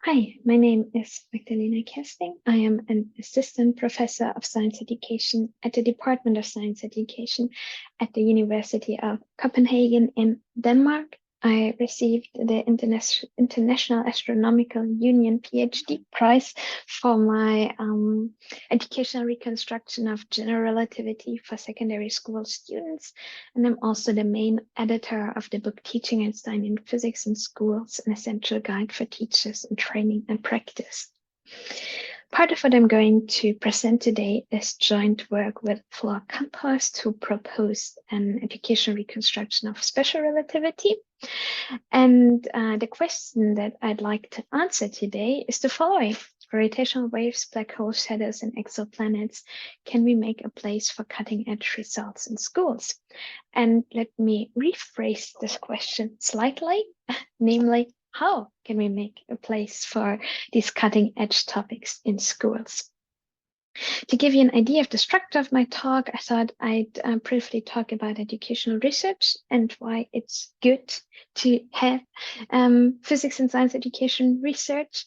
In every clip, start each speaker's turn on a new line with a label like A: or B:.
A: Hi, my name is Magdalena Kersting. I am an assistant professor of science education at the Department of Science Education at the University of Copenhagen in Denmark. I received the International Astronomical Union PhD prize for my educational reconstruction of general relativity for secondary school students. And I'm also the main editor of the book Teaching Einstein in Physics in Schools, an essential guide for teachers in training and practice. Part of what I'm going to present today is joint work with Flor Campos, who proposed an educational reconstruction of special relativity. And the question that I'd like to answer today is the following. Gravitational waves, black holes, shadows, and exoplanets, can we make a place for cutting-edge results in schools? And let me rephrase this question slightly, namely, how can we make a place for these cutting-edge topics in schools? To give you an idea of the structure of my talk, I thought I'd briefly talk about educational research and why it's good to have physics and science education research.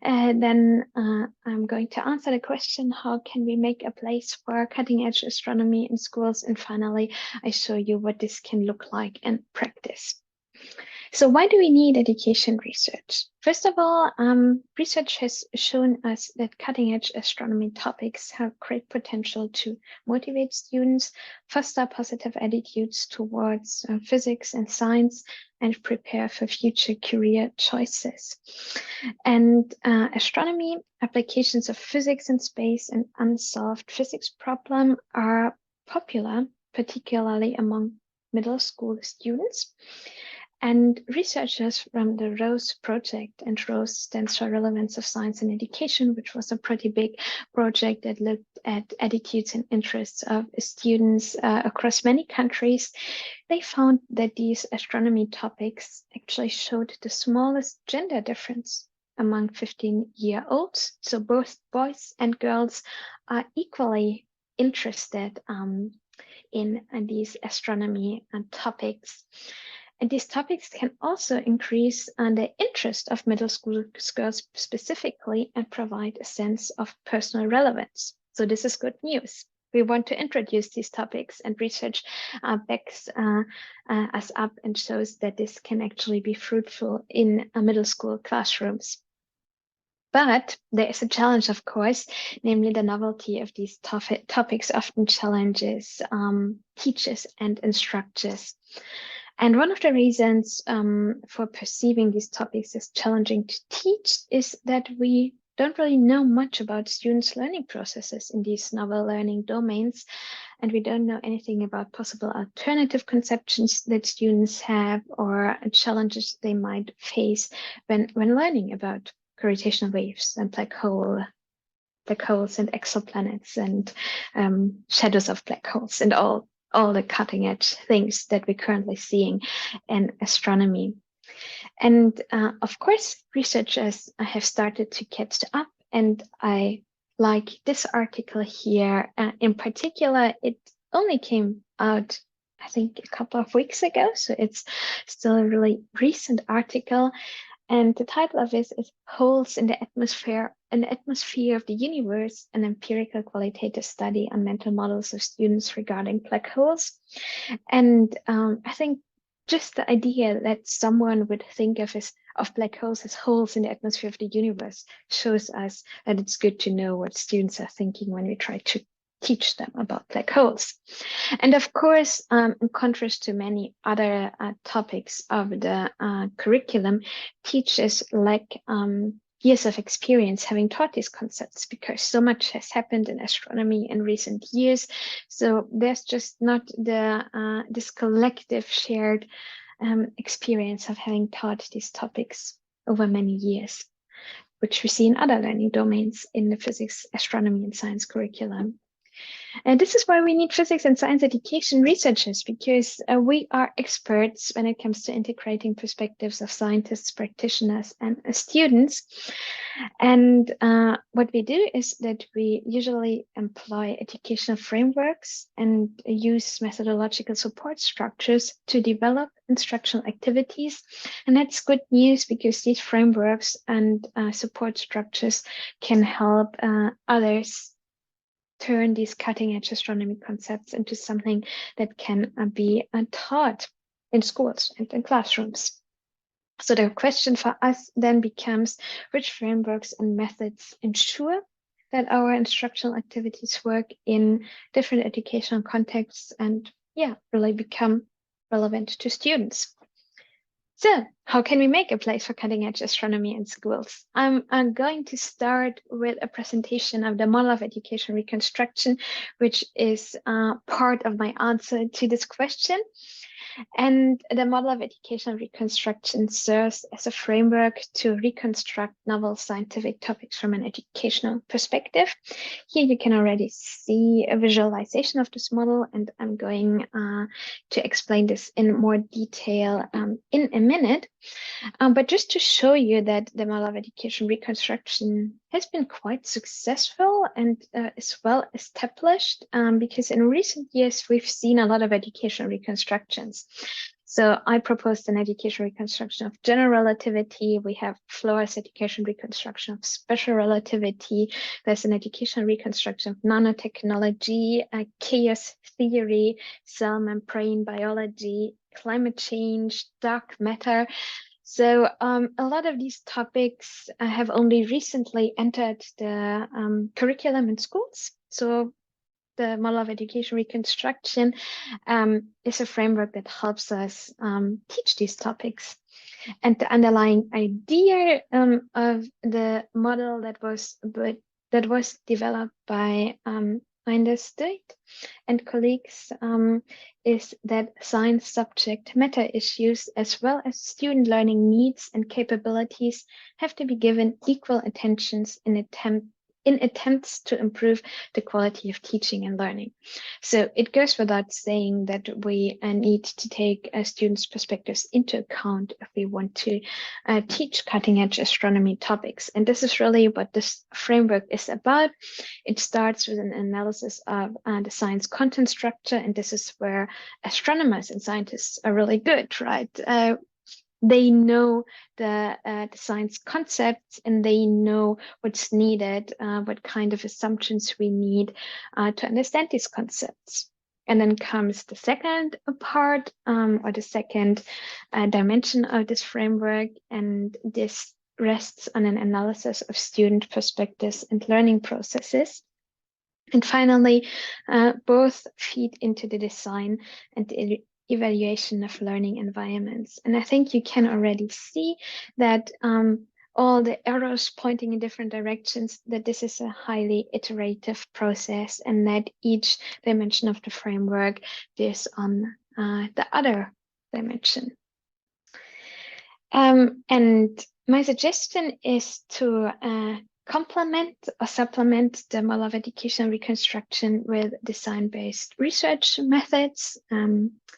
A: Then I'm going to answer the question, how can we make a place for cutting-edge astronomy in schools? And finally, I show you what this can look like in practice. So why do we need education research? First of all, research has shown us that cutting-edge astronomy topics have great potential to motivate students, foster positive attitudes towards physics and science, and prepare for future career choices. And astronomy, applications of physics in space, and unsolved physics problems are popular, particularly among middle school students. And researchers from the ROSE project, and ROSE stands for Relevance of Science in Education, which was a pretty big project that looked at attitudes and interests of students across many countries. They found that these astronomy topics actually showed the smallest gender difference among 15-year-olds. So both boys and girls are equally interested in these astronomy topics. And these topics can also increase the interest of middle school girls specifically and provide a sense of personal relevance. So this is good news. We want to introduce these topics, and research backs us up and shows that this can actually be fruitful in middle school classrooms. But there is a challenge, of course, namely the novelty of these topics often challenges teachers and instructors. And one of the reasons for perceiving these topics as challenging to teach is that we don't really know much about students' learning processes in these novel learning domains, and we don't know anything about possible alternative conceptions that students have or challenges they might face when learning about gravitational waves and black holes and exoplanets and shadows of black holes and all the cutting edge things that we're currently seeing in astronomy. And of course, researchers have started to catch up, and I like this article here. In particular, it only came out, I think, a couple of weeks ago, so it's still a really recent article. And the title of this is Holes in the Atmosphere of the Universe, an empirical qualitative study on mental models of students regarding black holes. And I think just the idea that someone would think of black holes as holes in the atmosphere of the universe shows us that it's good to know what students are thinking when we try to teach them about black holes. And of course, in contrast to many other topics of the curriculum, teachers lack years of experience having taught these concepts, because so much has happened in astronomy in recent years. So there's just not this collective shared experience of having taught these topics over many years, which we see in other learning domains in the physics, astronomy, and science curriculum. And this is why we need physics and science education researchers, because we are experts when it comes to integrating perspectives of scientists, practitioners, and students. And what we do is that we usually employ educational frameworks and use methodological support structures to develop instructional activities. And that's good news, because these frameworks and support structures can help others turn these cutting-edge astronomy concepts into something that can be taught in schools and in classrooms. So the question for us then becomes, which frameworks and methods ensure that our instructional activities work in different educational contexts and, yeah, really become relevant to students? So how can we make a place for cutting-edge astronomy in schools? I'm going to start with a presentation of the Model of Educational Reconstruction, which is part of my answer to this question. And the Model of Educational Reconstruction serves as a framework to reconstruct novel scientific topics from an educational perspective. Here you can already see a visualization of this model, and I'm going to explain this in more detail in a minute. But just to show you that the Model of Education Reconstruction has been quite successful and is well established, because in recent years we've seen a lot of educational reconstructions. So I proposed an education reconstruction of general relativity. We have Flora's education reconstruction of special relativity. There's an education reconstruction of nanotechnology, chaos theory, cell membrane biology, climate change, dark matter. So a lot of these topics have only recently entered the curriculum in schools. So the Model of Education Reconstruction is a framework that helps us teach these topics. And the underlying idea of the model that was developed by State and colleagues is that science subject matter issues, as well as student learning needs and capabilities, have to be given equal attentions in attempts to improve the quality of teaching and learning. So it goes without saying that we need to take students' perspectives into account if we want to teach cutting-edge astronomy topics. And this is really what this framework is about. It starts with an analysis of the science content structure, and this is where astronomers and scientists are really good, right? They know the science concepts, and they know what's needed, what kind of assumptions we need to understand these concepts. And then comes the second part, or the second dimension of this framework, and this rests on an analysis of student perspectives and learning processes. And finally, both feed into the design and the evaluation of learning environments. And I think you can already see that all the arrows pointing in different directions, that this is a highly iterative process, and that each dimension of the framework is on the other dimension. And my suggestion is to complement or supplement the Model of Educational Reconstruction with design-based research methods,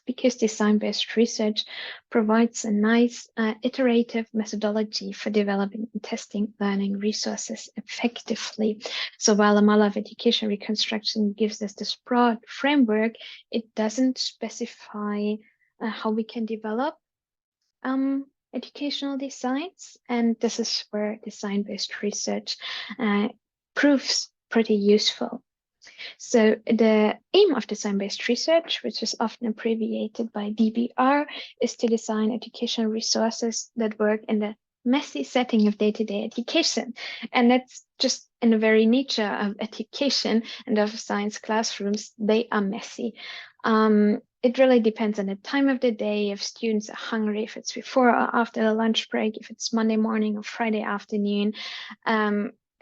A: because design-based research provides a nice iterative methodology for developing and testing learning resources effectively. So while the Model of Education Reconstruction gives us this broad framework, it doesn't specify how we can develop educational designs, and this is where design-based research proves pretty useful. So the aim of design-based research, which is often abbreviated by DBR, is to design educational resources that work in the messy setting of day-to-day education. And that's just in the very nature of education and of science classrooms, they are messy. It really depends on the time of the day, if students are hungry, if it's before or after the lunch break, if it's Monday morning or Friday afternoon.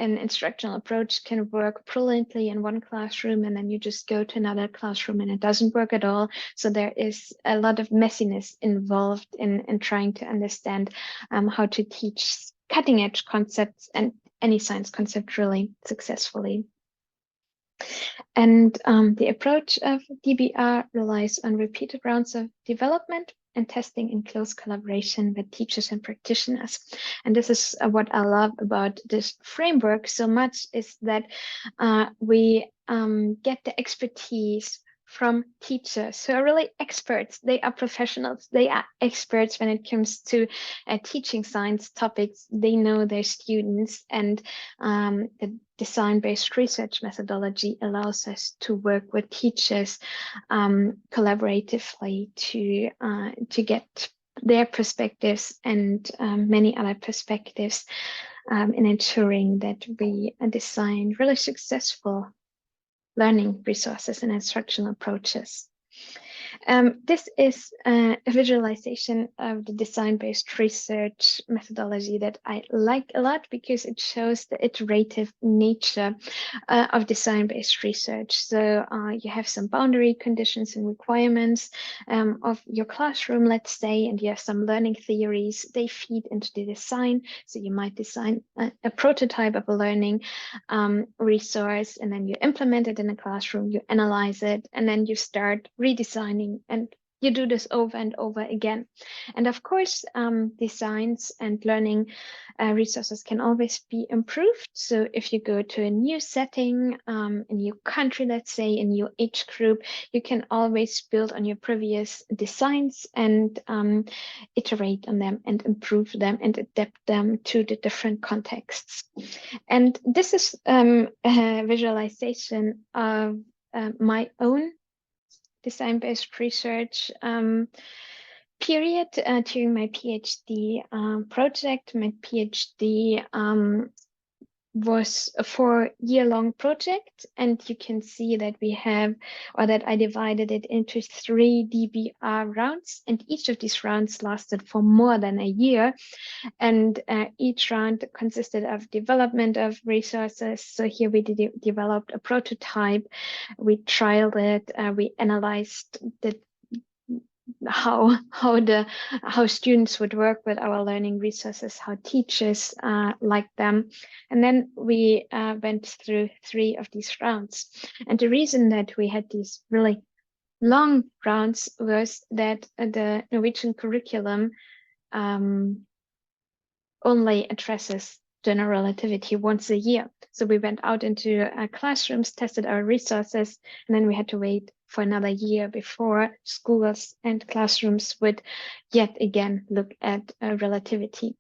A: An instructional approach can work brilliantly in one classroom, and then you just go to another classroom and it doesn't work at all. So there is a lot of messiness involved in trying to understand how to teach cutting edge concepts and any science concept really successfully. And the approach of DBR relies on repeated rounds of development and testing in close collaboration with teachers and practitioners. And this is what I love about this framework so much, is that we get the expertise from teachers who are really experts. They are professionals. They are experts when it comes to teaching science topics. They know their students, and the design-based research methodology allows us to work with teachers collaboratively to get their perspectives and many other perspectives in ensuring that we design really successful learning resources and instructional approaches. This is a visualization of the design-based research methodology that I like a lot, because it shows the iterative nature of design-based research. So you have some boundary conditions and requirements of your classroom, let's say, and you have some learning theories. They feed into the design. So you might design a prototype of a learning resource, and then you implement it in a classroom, you analyze it, and then you start redesigning, and you do this over and over again. And of course, designs and learning resources can always be improved. So if you go to a new setting, a new country, let's say, a new age group, you can always build on your previous designs and iterate on them and improve them and adapt them to the different contexts. And this is a visualization of my own design-based research period during my PhD project. My PhD was a 4-year-long project, and you can see that we have, or that I divided it into 3 DBR rounds, and each of these rounds lasted for more than a year. And each round consisted of development of resources. So here we developed a prototype, we trialed it, we analyzed how students would work with our learning resources, how teachers like them. And then we went through 3 of these rounds. And the reason that we had these really long rounds was that the Norwegian curriculum only addresses general relativity once a year. So we went out into classrooms, tested our resources, and then we had to wait for another year before schools and classrooms would yet again look at relativity.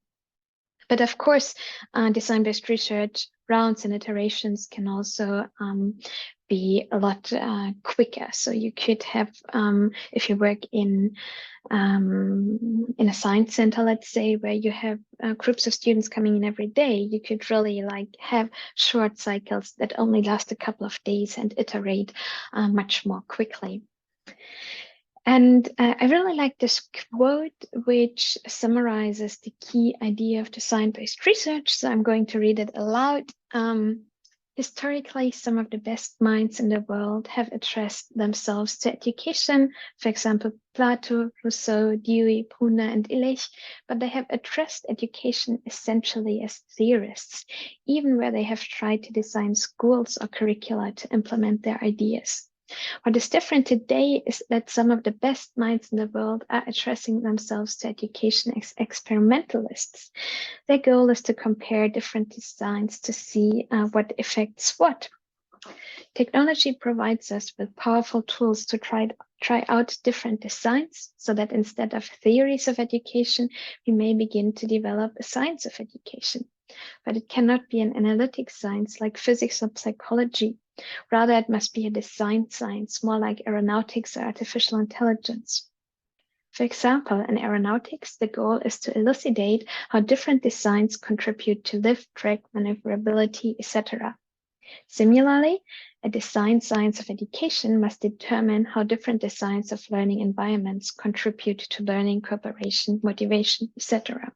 A: But of course, design-based research rounds and iterations can also be a lot quicker. So you could have, if you work in a science center, let's say, where you have groups of students coming in every day, you could really have short cycles that only last a couple of days and iterate much more quickly. And I really like this quote, which summarizes the key idea of design-based research. So I'm going to read it aloud. Historically, some of the best minds in the world have addressed themselves to education, for example, Plato, Rousseau, Dewey, Brunner, and Illich, but they have addressed education essentially as theorists, even where they have tried to design schools or curricula to implement their ideas. What is different today is that some of the best minds in the world are addressing themselves to education as experimentalists. Their goal is to compare different designs to see what affects what. Technology provides us with powerful tools to try out different designs, so that instead of theories of education, we may begin to develop a science of education. But it cannot be an analytic science like physics or psychology. Rather, it must be a design science, more like aeronautics or artificial intelligence. For example, in aeronautics, the goal is to elucidate how different designs contribute to lift, drag, maneuverability, etc. Similarly, a design science of education must determine how different designs of learning environments contribute to learning, cooperation, motivation, etc.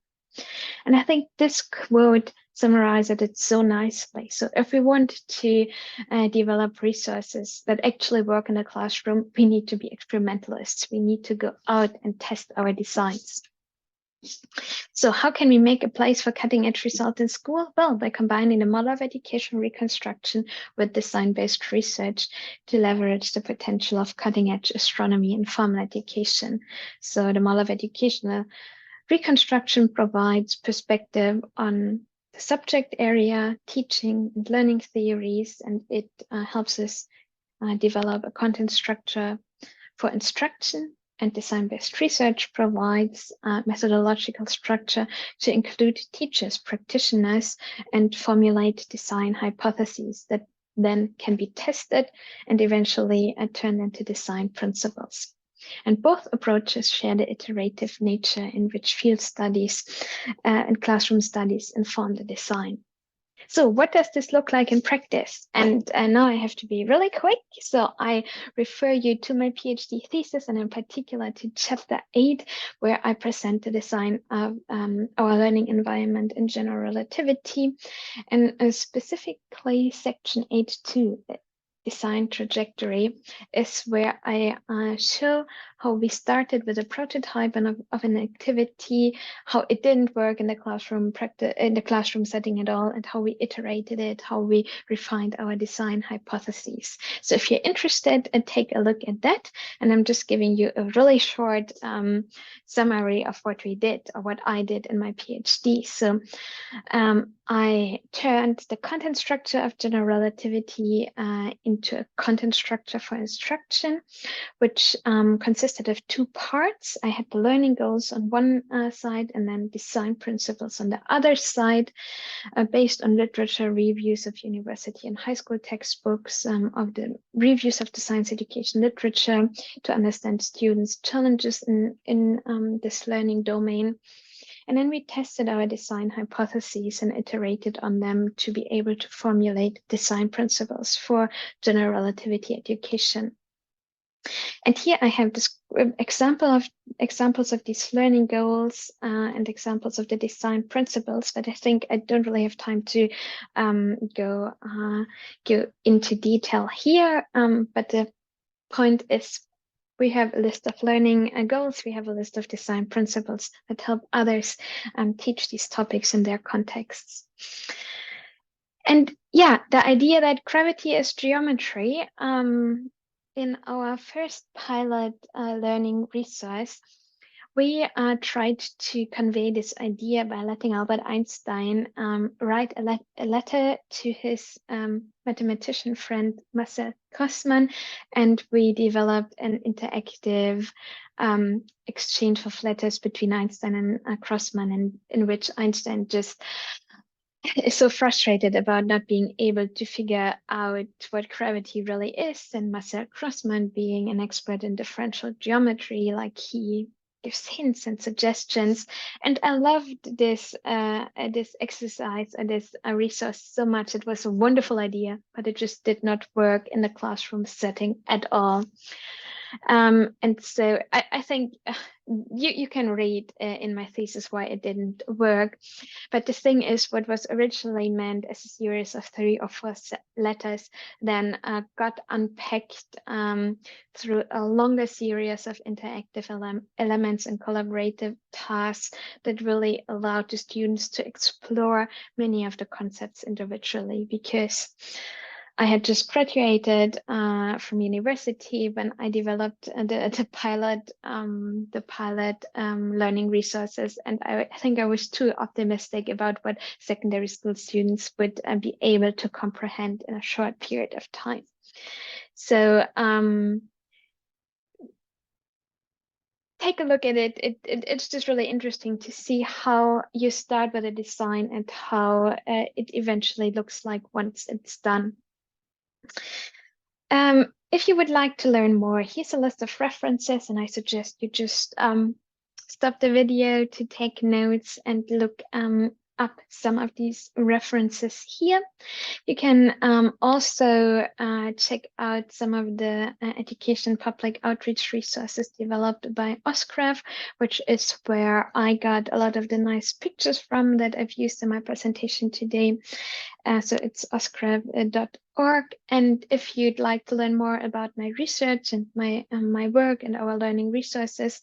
A: And I think this quote summarizes it so nicely. So if we want to develop resources that actually work in the classroom, we need to be experimentalists. We need to go out and test our designs. So how can we make a place for cutting-edge results in school? Well, by combining the model of educational reconstruction with design-based research to leverage the potential of cutting-edge astronomy in formal education. So the model of educational reconstruction provides perspective on the subject area, teaching and learning theories, and it helps us develop a content structure for instruction. And design-based research provides a methodological structure to include teachers, practitioners, and formulate design hypotheses that then can be tested and eventually turned into design principles. And both approaches share the iterative nature in which field studies and classroom studies inform the design. So what does this look like in practice? And now I have to be really quick. So I refer you to my PhD thesis, and in particular to chapter 8, where I present the design of our learning environment in general relativity, and specifically section 8.2. Design trajectory is where I show how we started with a prototype of an activity, how it didn't work in the classroom setting at all, and how we iterated it, how we refined our design hypotheses. So if you're interested, take a look at that. And I'm just giving you a really short summary of what we did, or what I did in my PhD. So I turned the content structure of general relativity into a content structure for instruction, which consisted of 2 parts. I had the learning goals on one side, and then design principles on the other side, based on literature reviews of university and high school textbooks, of the reviews of the science education literature to understand students' challenges in this learning domain. And then we tested our design hypotheses and iterated on them to be able to formulate design principles for general relativity education. And here I have this examples of these learning goals and examples of the design principles, but I think I don't really have time to go into detail here. But the point is, we have a list of learning goals, we have a list of design principles that help others teach these topics in their contexts. And yeah, the idea that gravity is geometry, in our first pilot learning resource, we tried to convey this idea by letting Albert Einstein write a letter to his mathematician friend Marcel Grossmann, and we developed an interactive exchange of letters between Einstein and Grossmann, and in which Einstein just is so frustrated about not being able to figure out what gravity really is, and Marcel Grossmann, being an expert in differential geometry, like, he gives hints and suggestions. And I loved this exercise and this resource so much. It was a wonderful idea, but it just did not work in the classroom setting at all. And so I think you can read in my thesis why it didn't work. But the thing is, what was originally meant as a series of 3 or 4 letters then got unpacked through a longer series of interactive elements and collaborative tasks that really allowed the students to explore many of the concepts individually. Because I had just graduated from university when I developed the pilot learning resources, and I think I was too optimistic about what secondary school students would be able to comprehend in a short period of time. So take a look at it. It's just really interesting to see how you start with a design and how it eventually looks like once it's done. If you would like to learn more, here's a list of references, and I suggest you just stop the video to take notes and look up some of these references here. You can also check out some of the education public outreach resources developed by OSCRAV, which is where I got a lot of the nice pictures from that I've used in my presentation today. So it's oscrav.org. And if you'd like to learn more about my research and my work and our learning resources,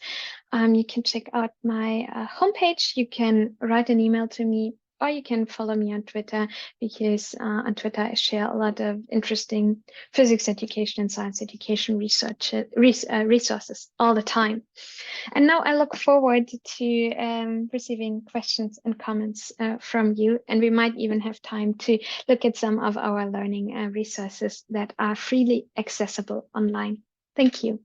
A: you can check out my homepage. You can write an email to me, or you can follow me on Twitter, because on Twitter I share a lot of interesting physics education and science education resources all the time. And now I look forward to receiving questions and comments from you, and we might even have time to look at some of our learning resources that are freely accessible online. Thank you.